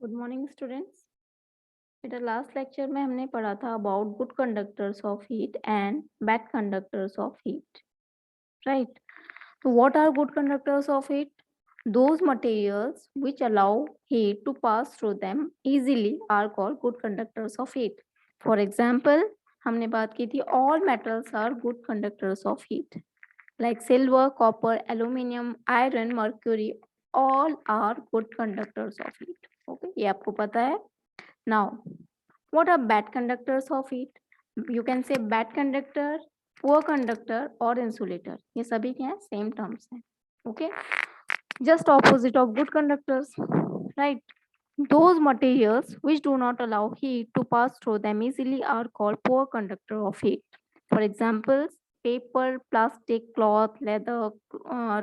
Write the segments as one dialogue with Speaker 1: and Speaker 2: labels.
Speaker 1: Good morning students. बेटा last lecture में हमने पढ़ा था about good conductors of heat and bad conductors of heat, right? तो what are good conductors of heat? Those materials which allow heat to pass through them easily are called good conductors of heat. For example, हमने बात की थी all metals are good conductors of heat like silver, copper, aluminum, iron, mercury, all are good conductors of heat. Okay, ये आपको पता है. Now, what are bad conductors of heat? You can say bad conductor, poor conductor or insulator. ये सभी क्या है? Same terms हैं. Okay. Just opposite of good conductors, right? Those materials which do not allow heat to pass through them easily are called poor conductor of heat. For example, paper, plastic, cloth, leather,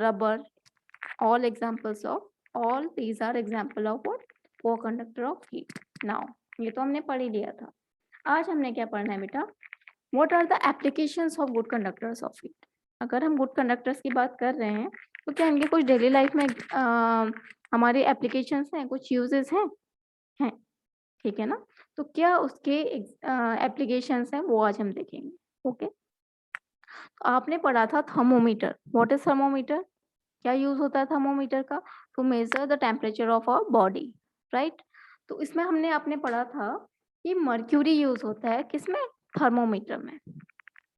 Speaker 1: rubber. All these are example of what? Poor conductor of heat. Now, ये तो हमने पढ़ ही लिया था. आज हमने क्या पढ़ना है बेटा? What are the applications of good conductors of heat? अगर हम गुड कंडक्टर्स की बात कर रहे हैं तो क्या इनके कुछ डेली लाइफ में हमारे एप्लीकेशंस हैं, कुछ यूजेस हैं, ठीक है ना? तो क्या उसके एप्लीकेशंस हैं वो आज हम देखेंगे. ओके. तो आपने पढ़ा था थर्मोमीटर. What is thermometer? क्या यूज होता है थर्मोमीटर का? To measure the temperature of our body, right? तो इसमें हमने आपने पढ़ा था कि मर्क्यूरी यूज होता है किसमें? थर्मोमीटर में.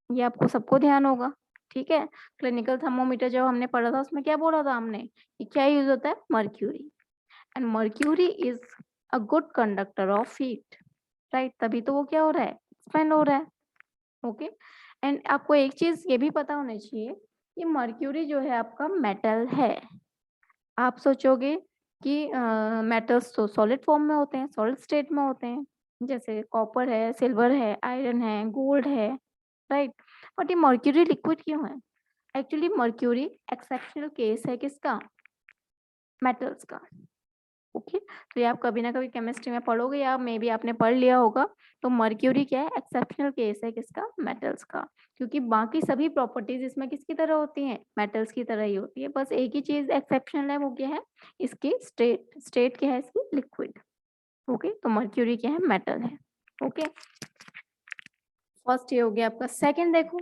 Speaker 1: ये आपको सबको ध्यान होगा, ठीक है? क्लिनिकल थर्मोमीटर जब हमने पढ़ा था उसमें क्या बोला था हमने कि क्या यूज होता है? Mercury. And mercury is a good conductor of heat, right? तभी तो वो क्या हो रहा है? एक्सपेंड हो रहा है. ओके. एंड आपको एक चीज ये भी पता होना चाहिए कि मर्क्यूरी जो है आपका मेटल है. आप सोचोगे कि मेटल्स तो सॉलिड फॉर्म में होते हैं, सॉलिड स्टेट में होते हैं, जैसे कॉपर है, सिल्वर है, आयरन है, गोल्ड है, राइट? बट ये मर्क्यूरी लिक्विड क्यों है? एक्चुअली मर्क्यूरी एक्सेप्शनल केस है किसका? मेटल्स का. ओके. तो ये आप कभी ना कभी केमिस्ट्री में पढ़ोगे या मे बी आपने पढ़ लिया होगा. तो मर्क्यूरी क्या है? एक्सेप्शनल केस है किसका? मेटल्स का. क्योंकि बाकी सभी प्रॉपर्टीज इसमें किसकी तरह होती हैं? मेटल्स की तरह ही होती है. बस एक ही चीज एक्सेप्शनल है, वो क्या है? इसकी स्टेट क्या है इसकी? लिक्विड. ओके. तो मर्क्यूरी क्या है? मेटल है. ओके. फर्स्ट ये हो गया आपका. सेकंड देखो,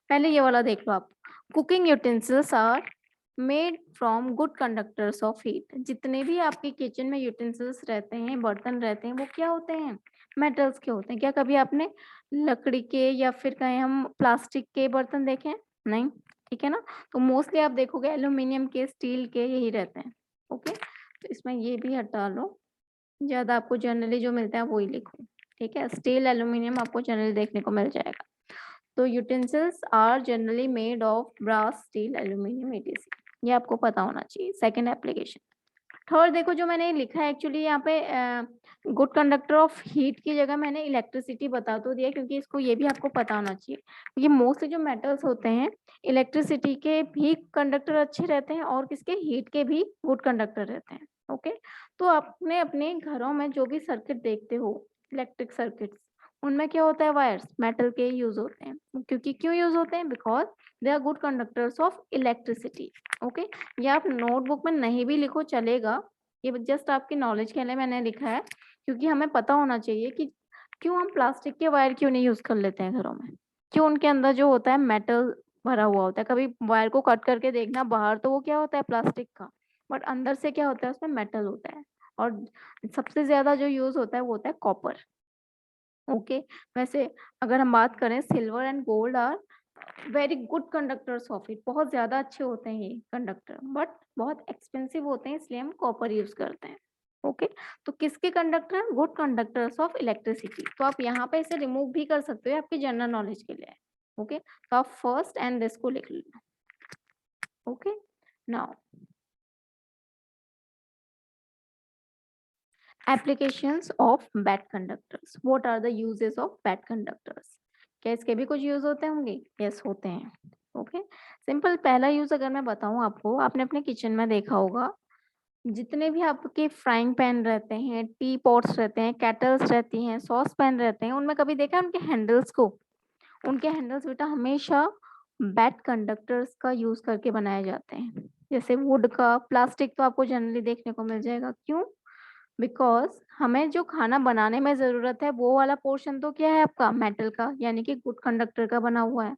Speaker 1: पहले ये वाला देख लो आप. Cooking utensils are made from good conductors of heat. जितने भी आपके किचन में यूटेंसिल्स रहते हैं, बर्तन रहते हैं, वो क्या होते हैं? मेटल्स के होते हैं. क्या कभी आपने लकड़ी के या फिर कहीं हम प्लास्टिक के बर्तन देखे हैं? नहीं, ठीक है ना? तो मोस्टली आप देखोगे एल्यूमिनियम के, स्टील के यही रहते हैं. ओके. तो इसमें ये भी हटा लो. ज्यादा आपको जनरली जो मिलता है वही लिखो, ठीक है? स्टील, एल्यूमिनियम आपको जनरली देखने को मिल जाएगा. तो utensils are generally made of brass, steel, aluminium, etc. ये आपको पता होना चाहिए. Second application. थर्ड देखो, जो मैंने लिखा है एक्चुअली यहाँ पे गुड कंडक्टर ऑफ हीट की जगह मैंने इलेक्ट्रिसिटी बता तो दिया, क्योंकि इसको ये भी आपको पता होना चाहिए. ये मोस्टली जो मेटल्स होते हैं, इलेक्ट्रिसिटी के भी कंडक्टर अच्छे रहते हैं और किसके? हीट के भी गुड कंडक्टर रहते हैं. ओके. तो आपने अपने घरों में जो भी सर्किट देखते हो, इलेक्ट्रिक सर्किट्स, उनमें क्या होता है? वायर्स मेटल के यूज होते हैं. क्योंकि क्यों यूज होते हैं? Because they are good conductors of electricity. Okay. ये आप नोटबुक में नहीं भी लिखो चलेगा, ये जस्ट आपकी नॉलेज के लिए मैंने लिखा है, क्योंकि हमें पता होना चाहिए कि क्यों हम प्लास्टिक के वायर क्यों नहीं यूज कर लेते हैं घरों में. क्यों? उनके अंदर जो होता है मेटल भरा हुआ होता है. कभी वायर को कट करके देखना, बाहर तो वो क्या होता है? प्लास्टिक का. बट अंदर से क्या होता है? उसमें मेटल होता है. और सबसे ज्यादा जो यूज होता है वो होता है कॉपर. ओके. वैसे अगर हम बात करें, silver and gold are very good conductors of it. बहुत ज्यादा अच्छे होते हैं ये कंडक्टर, बट बहुत एक्सपेंसिव होते हैं, इसलिए हम कॉपर यूज करते हैं. ओके. तो किसके conductor? Good conductors of electricity. तो आप यहाँ पे इसे रिमूव भी कर सकते हो, आपकी जनरल नॉलेज के लिए. ओके. तो आप फर्स्ट एंड दिस को लिख लेना. Okay. Now applications of bad conductors. What are the uses of bad conductors? क्या इसके भी कुछ यूज होते होंगे? यस, होते हैं. ओके. सिंपल पहला यूज अगर मैं बताऊं आपको, आपने अपने किचन में देखा होगा, जितने भी आपके फ्राइंग पैन रहते हैं, टी पॉट्स रहते हैं, केटल्स रहती हैं, सॉस पैन रहते हैं, उनमें कभी देखा है उनके हैंडल्स को? उनके हैंडल्स बेटा हमेशा बैड कंडक्टर्स का यूज करके बनाए जाते हैं. जैसे वुड का, प्लास्टिक तो आपको जनरली देखने को मिल जाएगा. क्यों? बिकॉज हमें जो खाना बनाने में जरूरत है वो वाला पोर्शन तो क्या है आपका मेटल का, यानी कि गुड कंडक्टर का बना हुआ है,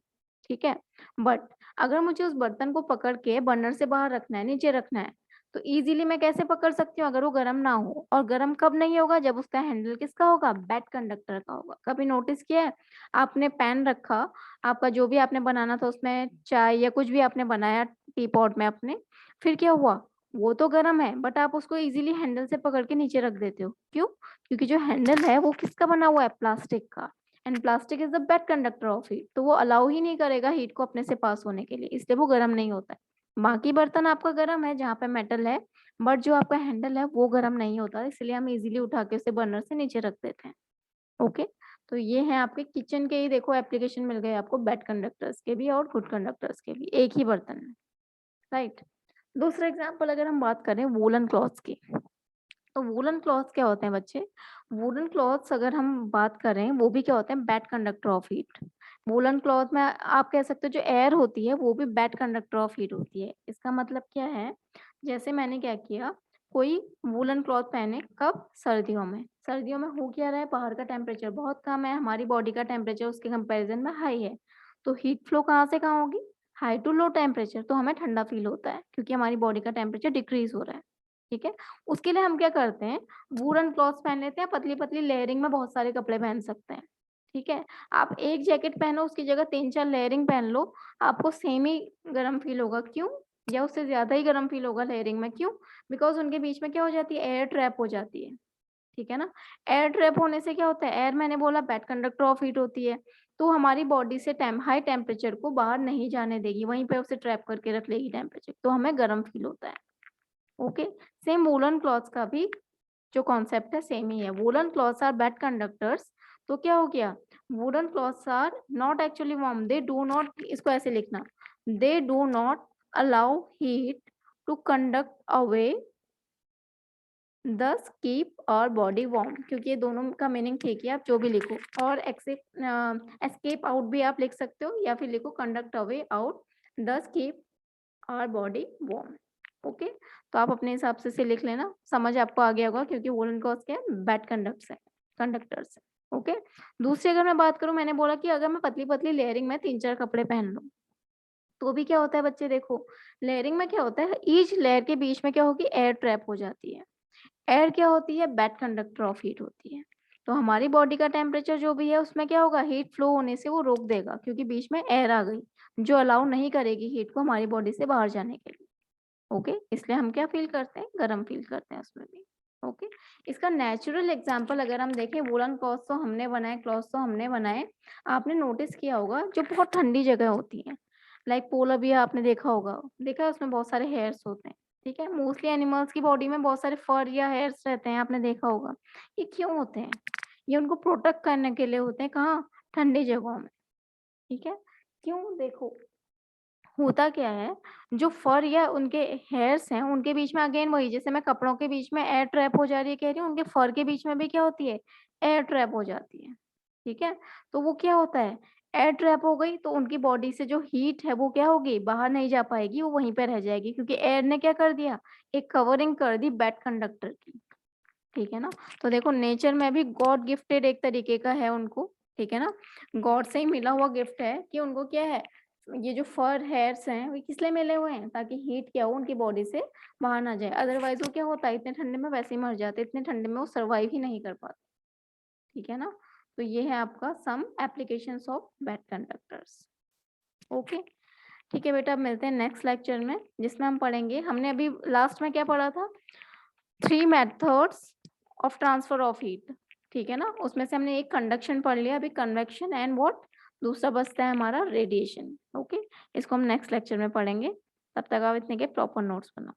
Speaker 1: ठीक है। बट अगर मुझे उस बर्तन को पकड़ के बर्नर से बाहर रखना है, नीचे रखना है, तो इजीली मैं कैसे पकड़ सकती हूँ अगर वो गर्म ना हो। और गर्म कब नहीं होगा, जब उसका हैंडल किसका होगा, बैड कंडक्टर का होगा। कभी नोटिस किया है, आपने पैन रखा, आपका जो भी आपने बनाना था उसमें चाय या कुछ भी आपने बनाया टी पॉट में अपने, फिर क्या हुआ, वो तो गर्म है बट आप उसको इजीली हैंडल से पकड़ के नीचे रख देते हो, क्यों? क्योंकि जो हैंडल है वो किसका बना हुआ है, प्लास्टिक का। And plastic is the bad conductor of heat, तो वो अलाउ ही नहीं करेगा हीट को अपने से पास होने के लिए, इसलिए वो गर्म नहीं होता है। बाकी बर्तन आपका गर्म है जहाँ पे मेटल है, बट जो आपका हैंडल है वो गर्म नहीं होता, इसलिए हम इजीली उठा के उसे बर्नर से नीचे रख देते हैं। ओके, तो ये है आपके किचन के ही, देखो एप्लीकेशन मिल गए आपको बैड कंडक्टर्स के भी और गुड कंडक्टर्स के भी, एक ही बर्तन में, राइट। दूसरा एग्जाम्पल अगर हम बात करें वूलन क्लॉथ्स की, तो वूलन क्लॉथ्स क्या होते हैं बच्चे, वूलन क्लॉथ्स अगर हम बात करें वो भी क्या होते हैं, bad conductor of heat. Woollen cloth में आप कह सकते हो जो एयर होती है वो भी बैड कंडक्टर ऑफ हीट होती है। इसका मतलब क्या है, जैसे मैंने क्या किया, कोई वूलन क्लॉथ पहने कब, सर्दियों में। सर्दियों में हो क्या रहा है, बाहर का टेम्परेचर बहुत कम है, हमारी बॉडी का टेम्परेचर उसके कंपेरिजन में हाई है, तो हीट फ्लो कहाँ से कहाँ होगी, हाई टू लो टेम्परेचर, तो हमें ठंडा फील होता है क्योंकि हमारी बॉडी का टेम्परेचर डिक्रीज हो रहा है, ठीक है। उसके लिए हम क्या करते हैं, वूलन क्लॉथ्स पहन लेते हैं, पतली पतली लेयरिंग में बहुत सारे कपड़े पहन सकते हैं, ठीक है। आप एक जैकेट पहनो उसकी जगह 3-4 लेयरिंग पहन लो, आपको सेम ही गर्म फील होगा, क्यों? या उससे ज्यादा ही गर्म फील होगा लेयरिंग में, क्यों? बिकॉज उनके बीच में क्या हो जाती है, एयर ट्रैप हो जाती है, ठीक है ना। एयर ट्रैप होने से क्या होता है, एयर मैंने बोला बैड कंडक्टर ऑफ हीट होती है, तो हमारी बॉडी से हाई टेम्परेचर को बाहर नहीं जाने देगी, वहीं पे उसे ट्रैप करके रख लेगी टेम्परेचर, तो हमें गर्म फील होता है। ओके, सेम वूलन क्लॉथ्स का भी जो कॉन्सेप्ट है सेम ही है, woollen clothes are bad conductors, तो क्या हो गया, woollen clothes are not actually warm, they do not, इसको ऐसे लिखना, they do not allow heat to conduct away, thus keep our body warm, क्योंकि ये दोनों का मीनिंग ठीक है, आप जो भी लिखो, और एस्केप आउट भी आप लिख सकते हो, या फिर लिखो कंडक्ट अवे आउट, दस keep our body warm. Okay, तो आप अपने हिसाब से इसे लिख लेना, समझ आपको आ गया होगा, क्योंकि वूलन क्लॉथ्स क्या है, बैड कंडक्टर्स है। ओके, दूसरी अगर मैं बात करूं, मैंने बोला कि अगर मैं पतली पतली लेयरिंग में 3-4 कपड़े पहन लूं, तो भी क्या होता है बच्चे, देखो लेयरिंग में क्या होता है, ईच लेयर के बीच में क्या होगी, एयर ट्रैप हो जाती है। एयर क्या होती है, बैड कंडक्टर ऑफ हीट होती है, तो हमारी बॉडी का टेम्परेचर जो भी है उसमें क्या होगा, हीट फ्लो होने से वो रोक देगा, क्योंकि बीच में एयर आ गई जो अलाउ नहीं करेगी हीट को हमारी बॉडी से बाहर जाने के लिए। ओके, इसलिए हम क्या फील करते हैं, गर्म फील करते हैं उसमें भी। ओके, इसका नेचुरल एग्जांपल अगर हम देखें, वूलन क्लॉथ तो हमने बनाए, क्लॉथ तो हमने बनाए, आपने नोटिस किया होगा जो बहुत ठंडी जगह होती है, लाइक पोलर बियर आपने देखा होगा, देखा है उसमें बहुत सारे हेयर्स होते हैं, ठीक है। मोस्टली एनिमल्स की बॉडी में बहुत सारे फर या हेयर्स रहते हैं, आपने देखा होगा। ये क्यों होते हैं, ये उनको प्रोटेक्ट करने के लिए होते हैं, कहाँ, ठंडी जगहों में, ठीक है। क्यों, देखो होता क्या है, जो फर या उनके हेयर्स हैं उनके बीच में अगेन वही, जैसे मैं कपड़ों के बीच में एयर ट्रैप हो जा रही है कह रही हूँ, उनके फर के बीच में भी क्या होती है, एयर ट्रैप हो जाती है, ठीक है। तो वो क्या होता है, एयर ट्रैप हो गई तो उनकी बॉडी से जो हीट है वो क्या होगी, बाहर नहीं जा पाएगी, वो वहीं पे रह जाएगी, क्योंकि एयर ने क्या कर दिया, एक कवरिंग कर दी बैड कंडक्टर की, ठीक है ना। तो देखो नेचर में भी गॉड गिफ्टेड एक तरीके का है उनको, ठीक है ना, गॉड से ही मिला हुआ गिफ्ट है कि उनको क्या है, ये जो फर हेयर्स हैं वो किस लिए मिले हुए हैं, ताकि हीट क्या हो उनकी बॉडी से बाहर ना जाए, अदरवाइज वो क्या होता है, इतने ठंडे में वैसे ही मर जाते, इतने ठंडे में वो सर्वाइव ही नहीं कर पाते, ठीक है ना। तो ये है आपका some applications of bad conductors. Okay, ठीक है बेटा, अब मिलते हैं नेक्स्ट लेक्चर में, जिसमें हम पढ़ेंगे, हमने अभी लास्ट में क्या पढ़ा था, 3 methods of transfer of heat, ठीक है ना। उसमें से हमने एक कंडक्शन पढ़ लिया, अभी कन्वेक्शन एंड व्हाट, दूसरा बचता है हमारा रेडिएशन। ओके, इसको हम नेक्स्ट लेक्चर में पढ़ेंगे, तब तक आप इतने के प्रॉपर नोट्स बनाओ।